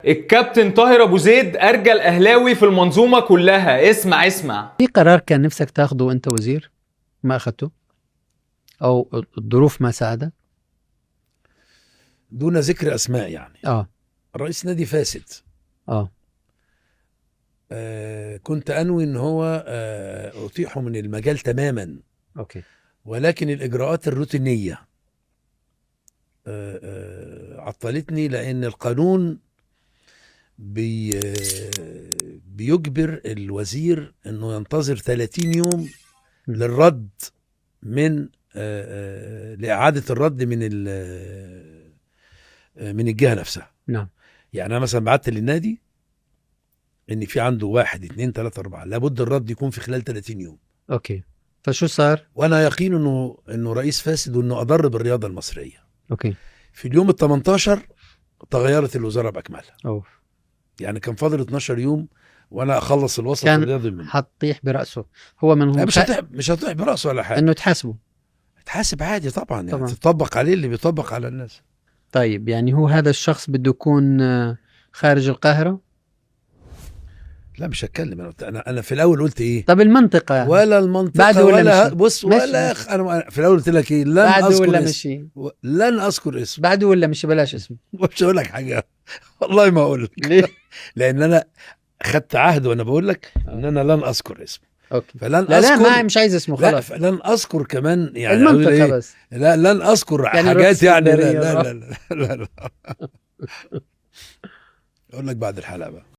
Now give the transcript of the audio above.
الكابتن طاهر ابو زيد ارجل اهلاوي في المنظومه كلها. اسمع في قرار كان نفسك تاخده وانت وزير ما اخدته، او الظروف ما ساعدت؟ دون ذكر اسماء يعني. رئيس نادي فاسد. اه كنت انوي ان هو اطيحه من المجال تماما، اوكي. ولكن الاجراءات الروتينيه عطلتني، لان القانون بيجبر الوزير انه ينتظر 30 يوم للرد من لإعادة الرد من الجهة نفسها. نعم. يعني أنا مثلا بعت للنادي إن في عنده 1 2 3 4 لابد الرد يكون في خلال 30 يوم. اوكي، فشو صار؟ وأنا يقين إنه رئيس فاسد وإنه أضر بالرياضة المصرية. اوكي. في اليوم ال 18 تغيرت الوزارة بأكملها. أوف. يعني كان فاضل 12 يوم وانا اخلص الوسط الرياضي منه. حطيح براسه هو من هو مش هطيح براسه ولا حاجه، انه تحاسبه. تحاسب عادي طبعا، يعني تطبق عليه اللي بيطبق على الناس. طيب يعني هو هذا الشخص بده يكون خارج القاهره؟ لا مش هتكلم. انا في الاول قلت ايه؟ طب المنطقه ولا المنطقه بعده ولا مشي. بص مشي. ولا انا في الاول قلت لك ايه؟ لن بعده اذكر ولا اسم. مشي. لن اذكر اسم. بعده ولا مشي؟ بلاش اسم. مش هقول لك حاجه والله ما اقول لك. ليه؟ لان انا خدت عهد وانا بقول لك ان انا لن اذكر اسمه. اوكي. فلن لا اذكر. ما مش عايز اسمه خلاص. لن اذكر كمان يعني المنطقه إيه؟ بس. لا لن اذكر يعني حاجات يعني. لا لا لا لا لا, لا, لا. اقول لك بعد الحلقه بقى.